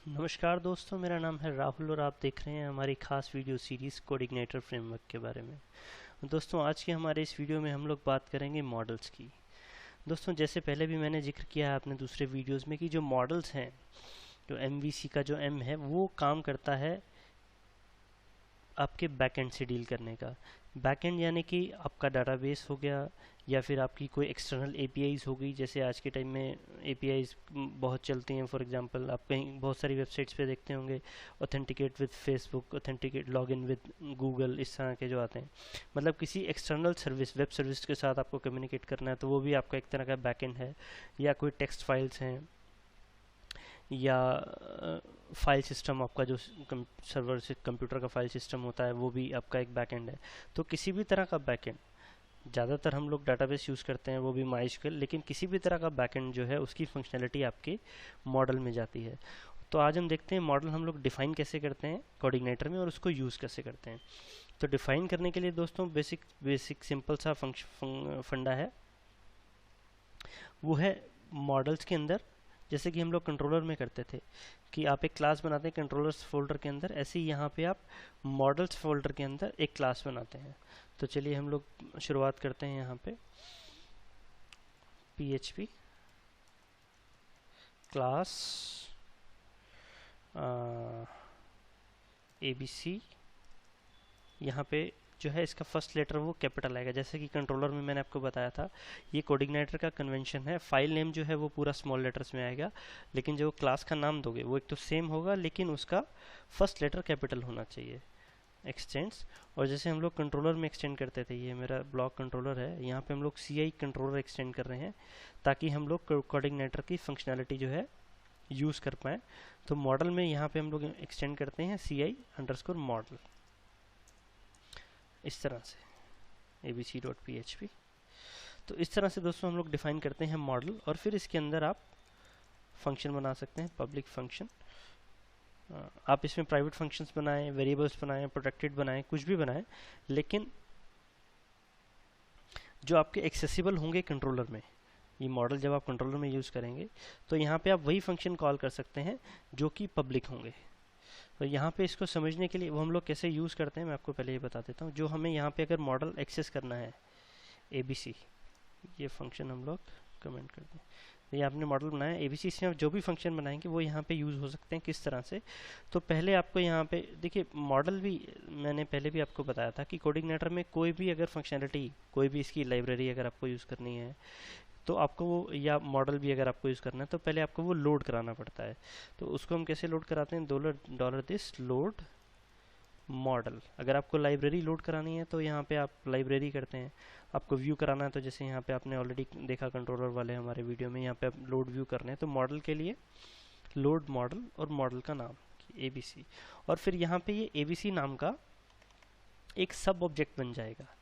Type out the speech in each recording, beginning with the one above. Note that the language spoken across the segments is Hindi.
नमस्कार दोस्तों, मेरा नाम है राहुल और आप देख रहे हैं हमारी खास वीडियो सीरीज़ कोडिग्नेटर फ्रेमवर्क के बारे में। दोस्तों, आज के हमारे इस वीडियो में हम लोग बात करेंगे मॉडल्स की। दोस्तों, जैसे पहले भी मैंने जिक्र किया है अपने दूसरे वीडियोस में कि जो मॉडल्स हैं, जो एमवीसी का जो एम है वो काम करता है आपके बैकएंड से डील करने का। बैकएंड यानी कि आपका डाटाबेस हो गया या फिर आपकी कोई एक्सटर्नल एपीआईज हो गई। जैसे आज के टाइम में एपीआईज बहुत चलती हैं। फॉर एग्जांपल, आप कहीं बहुत सारी वेबसाइट्स पे देखते होंगे authenticate with Facebook, authenticate login with Google, इस तरह के जो आते हैं। मतलब किसी एक्सटर्नल सर्विस, वेब सर्विस के साथ आपको कम्युनिकेट करना है तो वो भी आपका एक तरह का बैकएंड है। या कोई टेक्स्ट फाइल्स हैं या फाइल सिस्टम, आपका जो सर्वर से कंप्यूटर का फाइल सिस्टम होता है वो भी आपका एक बैकएंड है। तो किसी भी तरह का बैकएंड, ज़्यादातर हम लोग डाटाबेस यूज़ करते हैं वो भी माइस्क्ल, लेकिन किसी भी तरह का बैकएंड जो है उसकी फंक्शनैलिटी आपके मॉडल में जाती है। तो आज हम देखते हैं मॉडल हम लोग डिफ़ाइन कैसे करते हैं कोऑर्डिनेटर में और उसको यूज़ कैसे करते हैं। तो डिफ़ाइन करने के लिए दोस्तों बेसिक सिंपल सा फंडा है, वो है मॉडल्स के अंदर। जैसे कि हम लोग कंट्रोलर में करते थे कि आप एक क्लास बनाते हैं कंट्रोलर्स फोल्डर के अंदर, ऐसे ही यहाँ पे आप मॉडल्स फोल्डर के अंदर एक क्लास बनाते हैं। तो चलिए हम लोग शुरुआत करते हैं यहाँ पे PHP क्लास ABC। यहाँ पे जो है इसका फर्स्ट लेटर वो कैपिटल आएगा, जैसे कि कंट्रोलर में मैंने आपको बताया था। ये कोऑर्डिनेटर का कन्वेंशन है। फाइल नेम जो है वो पूरा स्मॉल लेटर्स में आएगा, लेकिन जो क्लास का नाम दोगे वो एक तो सेम होगा लेकिन उसका फर्स्ट लेटर कैपिटल होना चाहिए। एक्सटेंड्स, और जैसे हम लोग कंट्रोलर में एक्सटेंड करते थे, ये मेरा ब्लॉक कंट्रोलर है, यहाँ पे हम लोग CI कंट्रोलर एक्सटेंड कर रहे हैं ताकि हम लोग कोऑर्डिनेटर की फंक्शनैलिटी जो है यूज़ कर पाएँ। तो मॉडल में यहाँ पे हम लोग एक्सटेंड करते हैं CI_मॉडल, इस तरह से abc.php। तो इस तरह से दोस्तों हम लोग डिफाइन करते हैं मॉडल, और फिर इसके अंदर आप फंक्शन बना सकते हैं, पब्लिक फंक्शन। आप इसमें प्राइवेट फंक्शंस बनाएं, वेरिएबल्स बनाएं, प्रोटेक्टेड बनाएं, कुछ भी बनाएं, लेकिन जो आपके एक्सेसिबल होंगे कंट्रोलर में, ये मॉडल जब आप कंट्रोलर में यूज़ करेंगे तो यहाँ पे आप वही फंक्शन कॉल कर सकते हैं जो कि पब्लिक होंगे। तो यहाँ पे इसको समझने के लिए वो हम लोग कैसे यूज़ करते हैं मैं आपको पहले ये बता देता हूँ। जो हमें यहाँ पे अगर मॉडल एक्सेस करना है ABC, ये फंक्शन हम लोग कमेंट करते हैं। तो ये आपने मॉडल बनाया ABC, से आप जो भी फंक्शन बनाएंगे वो यहाँ पे यूज़ हो सकते हैं। किस तरह से? तो पहले आपको यहाँ पे देखिए, मॉडल भी मैंने पहले भी आपको बताया था कि कोऑर्डिनेटर में कोई भी अगर फंक्शनैलिटी, कोई भी इसकी लाइब्रेरी अगर आपको यूज़ करनी है तो आपको वो, या मॉडल भी अगर आपको यूज़ करना है तो पहले आपको वो लोड कराना पड़ता है। तो उसको हम कैसे लोड कराते हैं? $this load model. अगर आपको लाइब्रेरी लोड करानी है तो यहाँ पे आप लाइब्रेरी करते हैं। आपको व्यू कराना है तो जैसे यहाँ पे आपने ऑलरेडी देखा कंट्रोलर वाले हमारे वीडियो में, यहाँ पे आप लोड व्यू करने हैं तो मॉडल के लिए लोड मॉडल और मॉडल का नाम ABC, और फिर यहाँ पे ये ABC नाम का एक सब ऑब्जेक्ट बन जाएगा।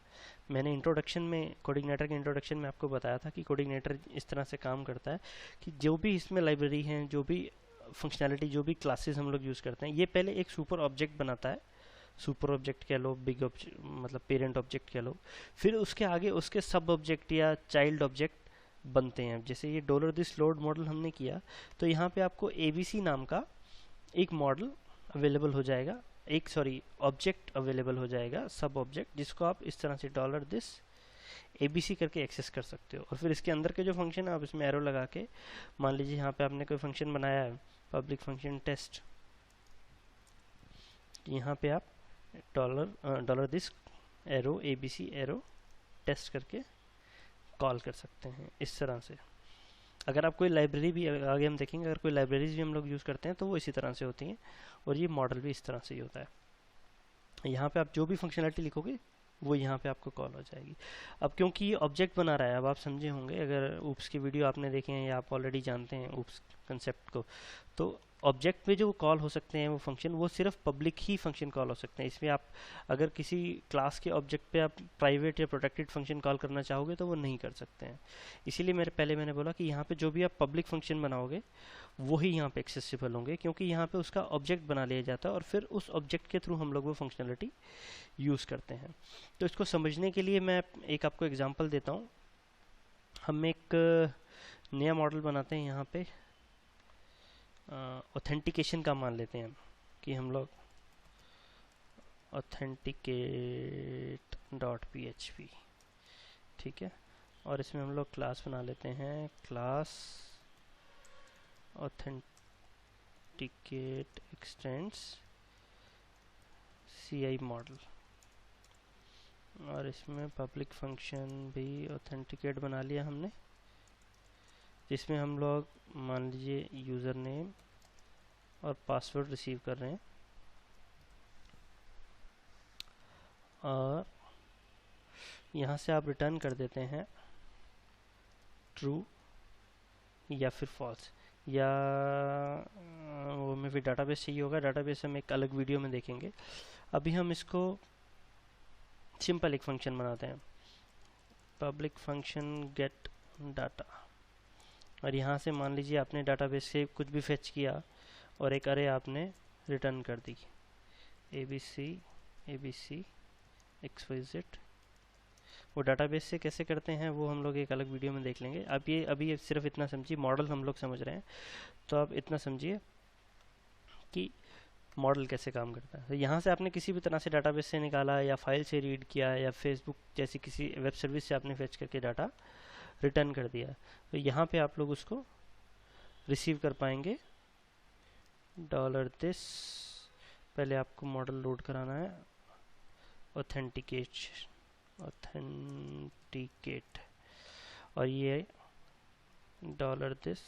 मैंने इंट्रोडक्शन में, कोऑर्डिनेटर के इंट्रोडक्शन में आपको बताया था कि कोऑर्डिनेटर इस तरह से काम करता है कि जो भी इसमें लाइब्रेरी हैं, जो भी फंक्शनैलिटी, जो भी क्लासेस हम लोग यूज़ करते हैं, ये पहले एक सुपर ऑब्जेक्ट बनाता है। सुपर ऑब्जेक्ट कह लो, बिग ऑब्जेक्ट मतलब पेरेंट ऑब्जेक्ट कह लो। फिर उसके आगे उसके सब ऑब्जेक्ट या चाइल्ड ऑब्जेक्ट बनते हैं। जैसे ये $this लोड मॉडल हमने किया तो यहाँ पे आपको ABC नाम का एक मॉडल अवेलेबल हो जाएगा, एक ऑब्जेक्ट अवेलेबल हो जाएगा, सब ऑब्जेक्ट, जिसको आप इस तरह से $this ABC करके एक्सेस कर सकते हो। और फिर इसके अंदर के जो फंक्शन है आप इसमें एरो लगा के, मान लीजिए यहाँ पे आपने कोई फंक्शन बनाया है, पब्लिक फंक्शन टेस्ट, यहाँ पे आप $this arrow ABC arrow test करके कॉल कर सकते हैं इस तरह से। अगर आप कोई लाइब्रेरी भी, आगे हम देखेंगे, अगर कोई लाइब्रेरीज भी हम लोग यूज़ करते हैं तो वो इसी तरह से होती हैं, और ये मॉडल भी इस तरह से ही होता है। यहाँ पे आप जो भी फंक्शनैलिटी लिखोगे वो यहाँ पे आपको कॉल हो जाएगी। अब क्योंकि ये ऑब्जेक्ट बना रहा है, अब आप समझे होंगे, अगर ऊप्स की वीडियो आपने देखे हैं या आप ऑलरेडी जानते हैं ऊप्स कंसेप्ट को, तो ऑब्जेक्ट में जो कॉल हो सकते हैं वो फंक्शन, वो सिर्फ पब्लिक ही फंक्शन कॉल हो सकते हैं। इसमें आप अगर किसी क्लास के ऑब्जेक्ट पे आप प्राइवेट या प्रोटेक्टेड फंक्शन कॉल करना चाहोगे तो वो नहीं कर सकते हैं। इसीलिए मैंने बोला कि यहाँ पे जो भी आप पब्लिक फंक्शन बनाओगे वही यहाँ पे एक्सेसिबल होंगे, क्योंकि यहाँ पे उसका ऑब्जेक्ट बना लिया जाता है और फिर उस ऑब्जेक्ट के थ्रू हम लोग वो फंक्शनलिटी यूज़ करते हैं। तो इसको समझने के लिए मैं एक आपको एग्जांपल देता हूँ। हम एक नया मॉडल बनाते हैं यहाँ पे ऑथेंटिकेशन का मान लेते हैं हम कि हम लोग ऑथेंटिकेट डॉट php, ठीक है। और इसमें हम लोग क्लास बना लेते हैं, class authenticate x tends CI model, और इसमें पब्लिक फंक्शन भी ऑथेंटिकेट बना लिया हमने, जिसमें हम लोग मान लीजिए यूज़र नेम और पासवर्ड रिसीव कर रहे हैं, और यहाँ से आप रिटर्न कर देते हैं ट्रू या फिर फॉल्स, या वो में भी डाटाबेस चाहिए होगा। डाटाबेस हम एक अलग वीडियो में देखेंगे। अभी हम इसको सिंपल एक फंक्शन बनाते हैं, पब्लिक फंक्शन गेट डाटा, और यहाँ से मान लीजिए आपने डाटाबेस से कुछ भी फेच किया और एक अरे आपने रिटर्न कर दी, ABC XYZ। वो डाटाबेस से कैसे करते हैं वो हम लोग एक अलग वीडियो में देख लेंगे। अभी ये सिर्फ इतना समझिए, मॉडल हम लोग समझ रहे हैं, तो आप इतना समझिए कि मॉडल कैसे काम करता है। तो यहाँ से आपने किसी भी तरह से डाटाबेस से निकाला या फाइल से रीड किया या फेसबुक जैसी किसी वेब सर्विस से आपने फेच करके डाटा रिटर्न कर दिया, तो यहाँ पे आप लोग उसको रिसीव कर पाएंगे $this। पहले आपको मॉडल लोड कराना है, ऑथेंटिकेट, और ये $this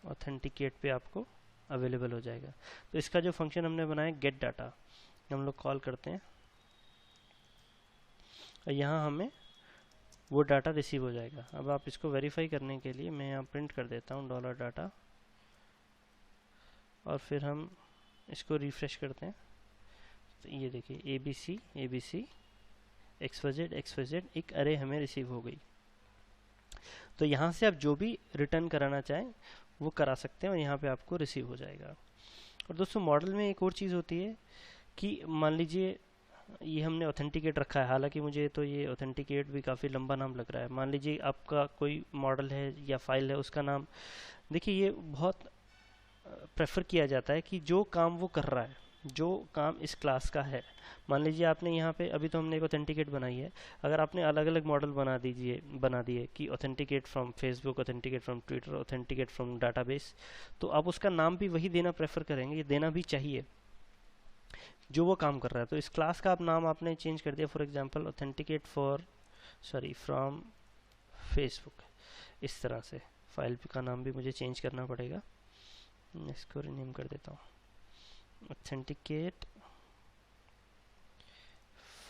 ऑथेंटिकेट पे आपको अवेलेबल हो जाएगा। तो इसका जो फंक्शन हमने बनाया गेट डाटा, हम लोग कॉल करते हैं, और यहाँ हमें वो डाटा रिसीव हो जाएगा। अब आप इसको वेरीफाई करने के लिए मैं यहाँ प्रिंट कर देता हूँ $डाटा, और फिर हम इसको रिफ्रेश करते हैं, तो ये देखिए ABC XYZ एक अरे हमें रिसीव हो गई। तो यहाँ से आप जो भी रिटर्न कराना चाहें वो करा सकते हैं, और यहाँ पे आपको रिसीव हो जाएगा। और दोस्तों मॉडल में एक और चीज़ होती है कि मान लीजिए ये हमने ऑथेंटिकेट रखा है, हालांकि मुझे तो ये ऑथेंटिकेट भी काफ़ी लंबा नाम लग रहा है। मान लीजिए आपका कोई मॉडल है या फाइल है, उसका नाम देखिए, ये बहुत प्रेफर किया जाता है कि जो काम वो कर रहा है, जो काम इस क्लास का है, मान लीजिए आपने यहाँ पे अभी तो हमने एक ऑथेंटिकेट बनाई है, अगर आपने अलग अलग मॉडल बना दिए कि authenticate from Facebook, authenticate from Twitter, authenticate from database, तो आप उसका नाम भी वही देना प्रेफर करेंगे, ये देना भी चाहिए जो वो काम कर रहा है। तो इस क्लास का आप नाम आपने चेंज कर दिया, for example authenticate from Facebook, इस तरह से फाइल का नाम भी मुझे चेंज करना पड़ेगा, इसको रीनेम कर देता हूँ, ऑथेंटिकेट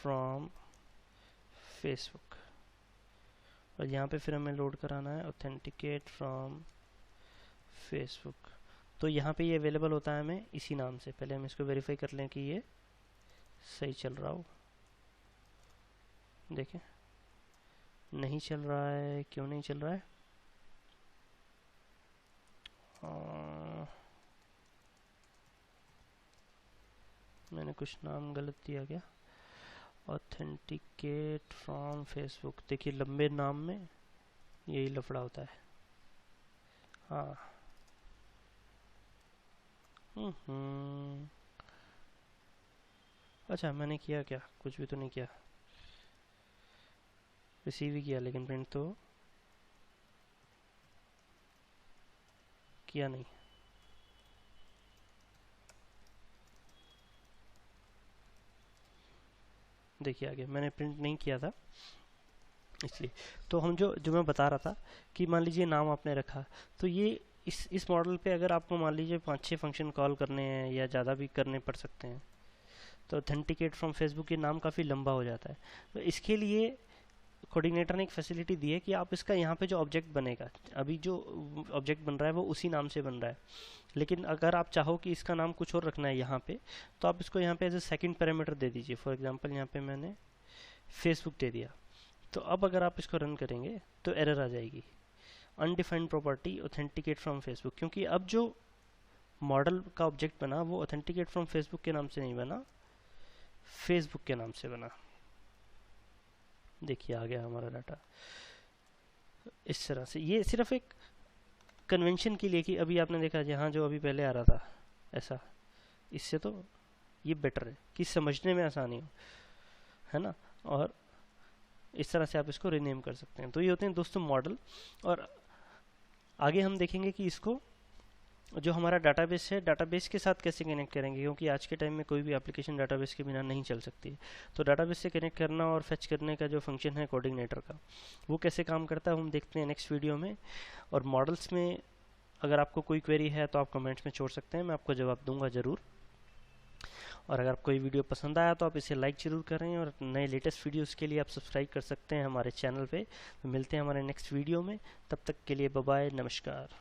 फ्रॉम फेसबुक, और यहाँ पे फिर हमें लोड कराना है ऑथेंटिकेट फ्रॉम फेसबुक। तो यहाँ पे ये अवेलेबल होता है हमें इसी नाम से। पहले हम इसको वेरीफाई कर लें कि ये सही चल रहा हो। देखें नहीं चल रहा है, क्यों नहीं चल रहा है? मैंने कुछ नाम गलत दिया क्या? ऑथेंटिकेट फ्रॉम फेसबुक, देखिए लंबे नाम में यही लफड़ा होता है। हाँ अच्छा, मैंने किया क्या? कुछ भी तो नहीं किया, रिसीव ही किया, लेकिन प्रिंट तो किया नहीं। देखिए आगे मैंने प्रिंट नहीं किया था इसलिए। तो हम जो मैं बता रहा था कि मान लीजिए नाम आपने रखा, तो ये इस मॉडल पे अगर आपको मान लीजिए 5-6 फंक्शन कॉल करने हैं या ज़्यादा भी करने पड़ सकते हैं, तो ऑथेंटिकेट फ्रॉम फेसबुक ये नाम काफ़ी लंबा हो जाता है। तो इसके लिए कोऑर्डिनेटर ने एक फैसिलिटी दी है कि आप इसका यहाँ पे जो ऑब्जेक्ट बनेगा, अभी जो ऑब्जेक्ट बन रहा है वो उसी नाम से बन रहा है, लेकिन अगर आप चाहो कि इसका नाम कुछ और रखना है यहाँ पे, तो आप इसको यहाँ पे एज ए सेकेंड पैरामीटर दे दीजिए। फॉर एग्जांपल यहाँ पे मैंने फेसबुक दे दिया, तो अब अगर आप इसको रन करेंगे तो एरर आ जाएगी, undefined property authenticate from Facebook, क्योंकि अब जो मॉडल का ऑब्जेक्ट बना वो ऑथेंटिकेट फ्रॉम फेसबुक के नाम से नहीं बना, फेसबुक के नाम से बना। देखिए आ गया हमारा डाटा इस तरह से। ये सिर्फ एक कन्वेंशन के लिए कि अभी आपने देखा यहाँ जो अभी पहले आ रहा था ऐसा, इससे तो ये बेटर है कि समझने में आसानी हो, है ना। और इस तरह से आप इसको रीनेम कर सकते हैं। तो ये होते हैं दोस्तों मॉडल। और आगे हम देखेंगे कि इसको जो हमारा डाटाबेस है, डाटाबेस के साथ कैसे कनेक्ट करेंगे, क्योंकि आज के टाइम में कोई भी एप्लीकेशन डाटाबेस के बिना नहीं चल सकती। तो डाटाबेस से कनेक्ट करना और फेच करने का जो फंक्शन है कोऑर्डिनेटर का, वो कैसे काम करता है हम देखते हैं नेक्स्ट वीडियो में। और मॉडल्स में अगर आपको कोई क्वेरी है तो आप कमेंट्स में छोड़ सकते हैं, मैं आपको जवाब दूंगा ज़रूर। और अगर आपको ये वीडियो पसंद आया तो आप इसे लाइक ज़रूर करें, और नए लेटेस्ट वीडियोस के लिए आप सब्सक्राइब कर सकते हैं हमारे चैनल पे। तो मिलते हैं हमारे नेक्स्ट वीडियो में, तब तक के लिए बाय बाय, नमस्कार।